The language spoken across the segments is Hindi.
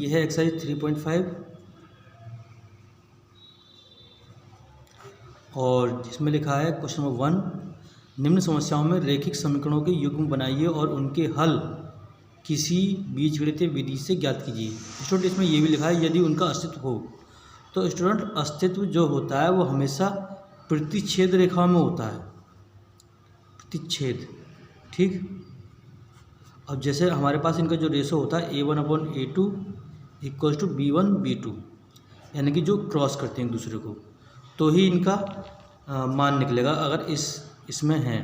ये है एक्सरसाइज 3.5 और जिसमें लिखा है क्वेश्चन नंबर 1, निम्न समस्याओं में रैखिक समीकरणों के युग्म बनाइए और उनके हल किसी बीजगणितीय विधि से ज्ञात कीजिए। स्टूडेंट इसमें ये भी लिखा है यदि उनका अस्तित्व हो। तो स्टूडेंट अस्तित्व जो होता है वो हमेशा प्रतिच्छेद रेखा में होता है, प्रतिच्छेद, ठीक। अब जैसे हमारे पास इनका जो रेशो होता है A1/A2 इक्वल्स टू B1/B2, यानी कि जो क्रॉस करते हैं एक दूसरे को, तो ही इनका मान निकलेगा। अगर इसमें है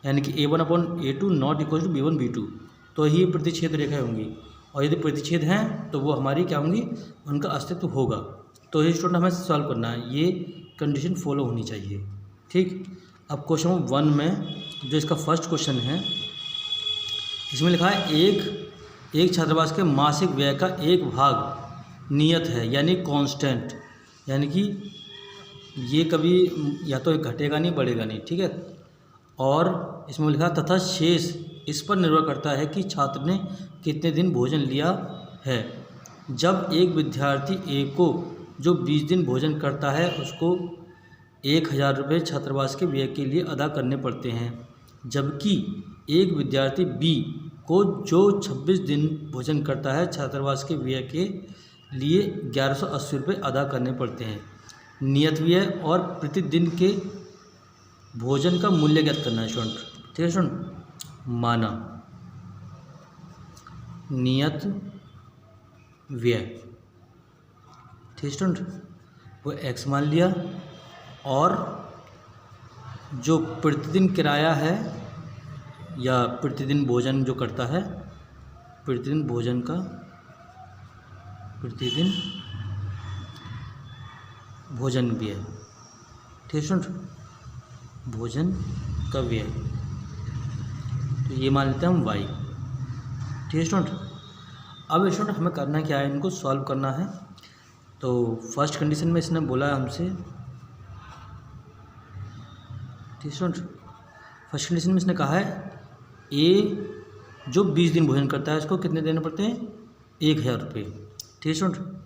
यानी कि A1/A2 not equal to B1/B2, तो ही प्रतिच्छेद रेखा होंगी। और यदि प्रतिच्छेद हैं तो वो हमारी क्या होंगी, उनका अस्तित्व होगा। तो ये स्टूडेंट हमें सॉल्व करना है, ये कंडीशन फॉलो होनी चाहिए, ठीक। अब क्वेश्चन नंबर 1 में जो इसका फर्स्ट क्वेश्चन है, इसमें लिखा है एक छात्रावास के मासिक व्यय का एक भाग नियत है यानी कांस्टेंट, यानी कि ये कभी या तो घटेगा नहीं बढ़ेगा नहीं, ठीक है। और इसमें लिखा तथा शेष इस पर निर्भर करता है कि छात्र ने कितने दिन भोजन लिया है। जब एक विद्यार्थी ए को जो 20 दिन भोजन करता है उसको 1000 रुपये छात्रावास के व्यय के लिए अदा करने पड़ते हैं, जबकि एक विद्यार्थी बी को जो 26 दिन भोजन करता है छात्रावास के व्यय के लिए 1180 रुपये अदा करने पड़ते हैं। नियत व्यय और प्रतिदिन के भोजन का मूल्य ज्ञात करना है स्टूडेंट, ठीक है स्टूडेंट। माना नियत व्यय, ठीक स्टूडेंट, वो x मान लिया, और जो प्रतिदिन किराया है या प्रतिदिन भोजन जो करता है, प्रतिदिन भोजन का प्रतिदिन भोजन व्यय, ठीक स्टूडेंट, भोजन का व्यय, तो ये मान लेते हैं हम y, ठीक स्टूडेंट। अब स्टूडेंट हमें करना क्या है, इनको सॉल्व करना है। तो फर्स्ट कंडीशन में इसने बोला है हमसे, ठीक स्टूडेंट, फर्स्ट कंडीशन में इसने कहा है ए जो 20 दिन भोजन करता है उसको कितने देने पड़ते हैं, 1000 रुपये, ठीक स्टूडेंट।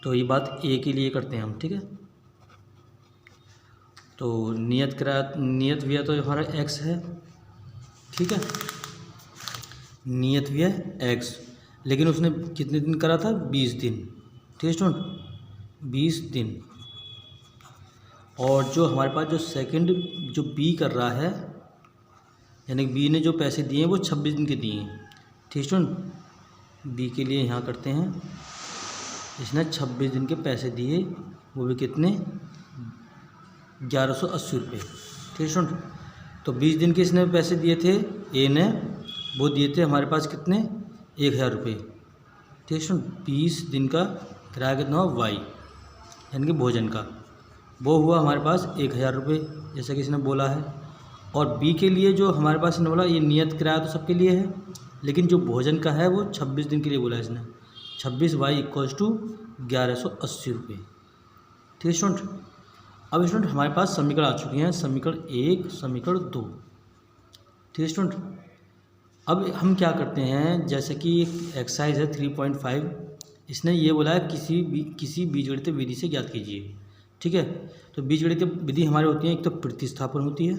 तो ये बात ए के लिए करते हैं हम, ठीक है। तो नियत व्यय तो हमारा x है, ठीक है, नियत व्यय x, लेकिन उसने कितने दिन करा था, 20 दिन, ठीक है स्टूडेंट, 20 दिन। और जो हमारे पास जो सेकंड जो बी कर रहा है, यानी बी ने जो पैसे दिए हैं वो 26 दिन के दिए हैं, ठीक स्टूडेंट। बी के लिए यहाँ करते हैं, इसने 26 दिन के पैसे दिए, वो भी कितने, 1180 रुपये, ठीक स्टूडेंट। तो 20 दिन के इसने पैसे दिए थे ए ने, वो दिए थे हमारे पास कितने, 1000 रुपये, ठीक स्टूडेंट। 20 दिन का किराया कितना हुआ, वाई, यानी कि भोजन का, वो हुआ हमारे पास 1000 रुपये, जैसा कि इसने बोला है। और बी के लिए जो हमारे पास इसने बोला, ये नियत किराया तो सबके लिए है, लेकिन जो भोजन का है वो 26 दिन के लिए बोला इसने, 26y इक्वल्स टू 1180 रुपये, ठीक है स्टूडेंट। अब स्टूडेंट हमारे पास समीकरण आ चुके हैं, समीकरण 1, समीकरण 2, ठीक है स्टूडेंट। अब हम क्या करते हैं, जैसे कि एक्सरसाइज है 3.5, इसने ये बोला है किसी बीजगणितीय विधि से ज्ञात कीजिए, ठीक है। तो बीजगणितीय विधि हमारी होती है, एक तो प्रतिस्थापन होती है,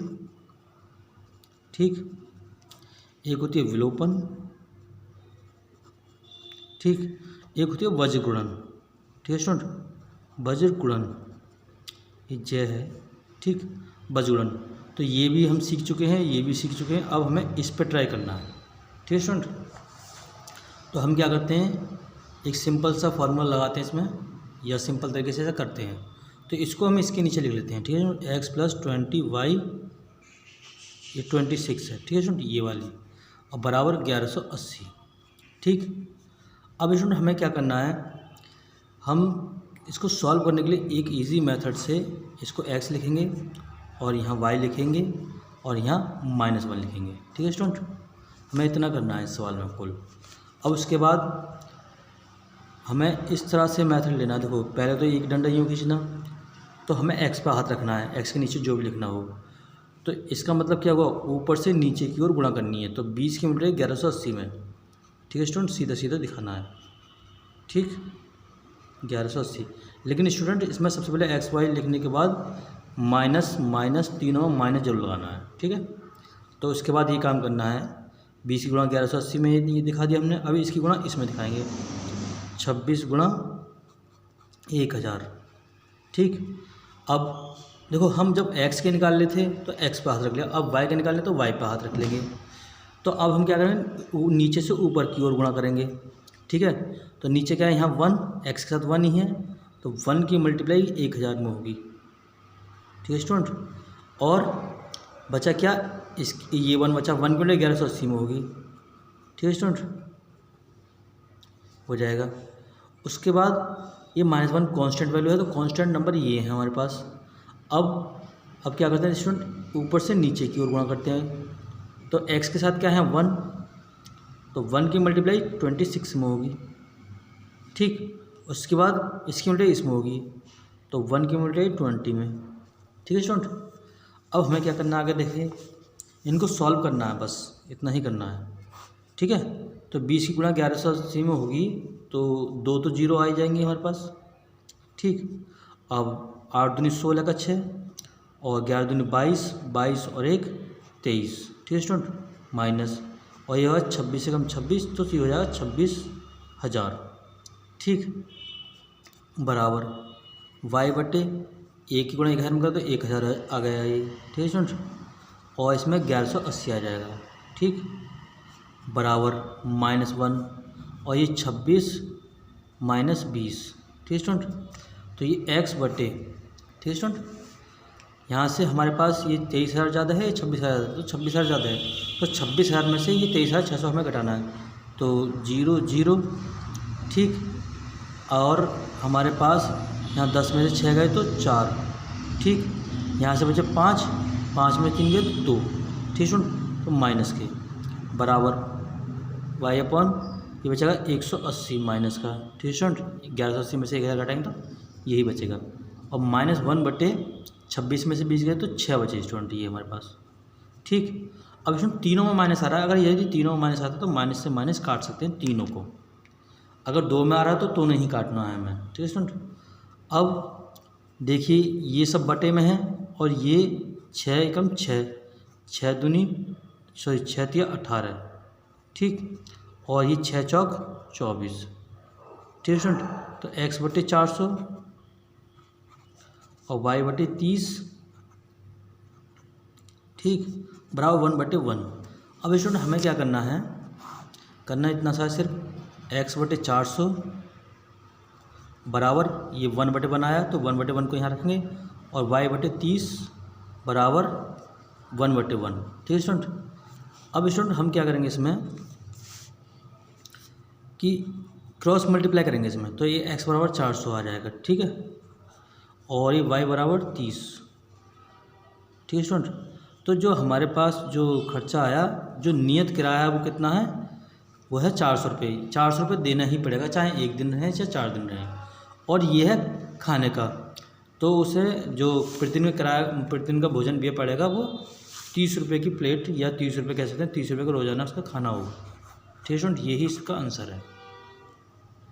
ठीक, एक होती है विलोपन, ठीक, एक होती है वज्र गुणन, ठीक है स्टूडेंट, वज्र गुणन, ये जय है, ठीक, वज्र गुणन। तो ये भी हम सीख चुके हैं, ये भी सीख चुके हैं, अब हमें इस पर ट्राई करना है, ठीक है स्टूडेंट। तो हम क्या करते हैं, एक सिंपल सा फार्मूला लगाते हैं इसमें, या सिंपल तरीके से ऐसा करते हैं। तो इसको हम इसके नीचे लिख लेते हैं, ठीक है, x + 20y, ये 26 है, ठीक है स्टूडेंट, ये वाली, और बराबर 1180, ठीक। अब स्टूडेंट हमें क्या करना है, हम इसको सॉल्व करने के लिए एक इजी मेथड से इसको x लिखेंगे और यहाँ y लिखेंगे और यहाँ -1 लिखेंगे, ठीक है स्टूडेंट। हमें इतना करना है इस सवाल में कुल। अब उसके बाद हमें इस तरह से मेथड लेना, देखो पहले तो एक डंडा यूँ खींचना, तो हमें x पर हाथ रखना है, x के नीचे जो भी लिखना हो। तो इसका मतलब क्या होगा, ऊपर से नीचे की ओर गुणा करनी है, तो 20 की मिल रही है 1180 में, ठीक है स्टूडेंट, सीधा सीधा दिखाना है, ठीक, 1180। लेकिन स्टूडेंट इसमें सबसे पहले एक्स वाई लिखने के बाद माइनस तीनों में माइनस जरूर लगाना है, ठीक है। तो उसके बाद ये काम करना है, 20 की गुणा 1180 में ये दिखा दिया हमने। अभी इसकी गुणा इसमें दिखाएंगे, 26 गुणा 1000, ठीक। अब देखो हम जब x के निकाल लेते थे तो x पे हाथ रख लिया, अब y के निकाल ले तो y पे हाथ रख लेंगे। तो अब हम क्या करेंगे, नीचे से ऊपर की ओर गुणा करेंगे, ठीक है। तो नीचे क्या है, यहाँ 1, x के साथ 1 ही है, तो 1 की मल्टीप्लाई 1000 में होगी, ठीक है स्टूडेंट। और बचा क्या, इस ये 1 बचा, 1 की मल्टीप्लाई 1180 में होगी, ठीक है स्टूडेंट, हो जाएगा। उसके बाद ये -1 कांस्टेंट वैल्यू है, तो कांस्टेंट नंबर ये है हमारे पास। अब क्या करते हैं स्टूडेंट, ऊपर से नीचे की ओर गुणा करते हैं। तो x के साथ क्या है 1, तो 1 की मल्टीप्लाई 26 में होगी, ठीक। उसके बाद इसकी मल्टीप्लाई इसमें होगी, तो 1 की मल्टीप्लाई 20 में, ठीक है स्टूडेंट। अब हमें क्या करना है, आगे देखिए, इनको सॉल्व करना है, बस इतना ही करना है, ठीक है। तो 20 की गुणा 1180 में होगी, तो 2 तो 0 आ ही जाएंगे हमारे पास, ठीक। अब 8 दूनी 16 का 6 और 11 दूनी 22, 22 और 1 23, ठीक है स्टूडेंट, माइनस, और ये होगा 26 से कम 26, तो ये हो जाएगा 26,000, ठीक, बराबर y बटे 1 की गुणा 1000 में कर तो 1000 आ गया ये, ठीक है स्टूडेंट। और इसमें 1180 आ जाएगा, ठीक, बराबर -1, और ये 26 माइनस 20, ठीक है स्टूडेंट। तो ये x बटे, ठीक है स्टूडेंट, यहाँ से हमारे पास ये 23,000 ज़्यादा है, 26,000, तो 26,000 ज़्यादा है, तो 26,000 में से ये 23,600 हमें घटाना है, तो 0 0, ठीक। और हमारे पास यहाँ 10 में से 6 गए तो 4, ठीक। यहाँ से बचे 5, 5 में 3 गए तो 2, ठीक स्टूडेंट, तो माइनस के बराबर y अपॉन ये बचेगा 180 माइनस का, ठीक स्टूडेंट। 1180 में से 1000 घटाएंगे तो यही बचेगा। और -1 बटे 26 में से 20 गए तो 6 बचे स्टूडेंट, ये हमारे पास, ठीक। अब इसमें तीनों में माइनस आ रहा है, अगर यदि तीनों में माइनस आता है तो माइनस से माइनस काट सकते हैं तीनों को। अगर 2 में आ रहा है तो नहीं काटना है हमें, ठीक है स्टूडेंट। अब देखिए ये सब बटे में है, और ये 6 एकम 6, 6 दूनी 6 तिया 18, ठीक। और ये 6 चौक 24, ठीक है स्टूडेंट। तो x बटे 400 और y बटे 30, ठीक, बराबर 1 बटे 1। अब स्टूडेंट हमें क्या करना है, करना इतना सा सिर्फ x बटे 400 बराबर ये 1 बटे 1 आया, तो 1 बटे 1 को यहाँ रखेंगे, और y बटे 30 बराबर 1 बटे 1, ठीक है स्टूडेंट। अब स्टूडेंट हम क्या करेंगे इसमें कि क्रॉस मल्टीप्लाई करेंगे इसमें, तो ये x बराबर 400 आ जाएगा, ठीक है, और ये y बराबर 30, ठीक है स्टूडेंट। तो जो हमारे पास जो खर्चा आया, जो नियत किराया है वो कितना है, वो है 400 रुपये। 400 रुपये देना ही पड़ेगा, चाहे 1 दिन रहे चाहे 4 दिन रहे। और ये है खाने का, तो उसे जो प्रतिदिन का किराया, प्रतिदिन का भोजन भी पड़ेगा, वो 30 रुपये की प्लेट, या 30 रुपये कह सकते हैं, 30 रुपये का रोज़ाना उसका खाना होगा, ठीक है स्टूडेंट। यही इसका आंसर है।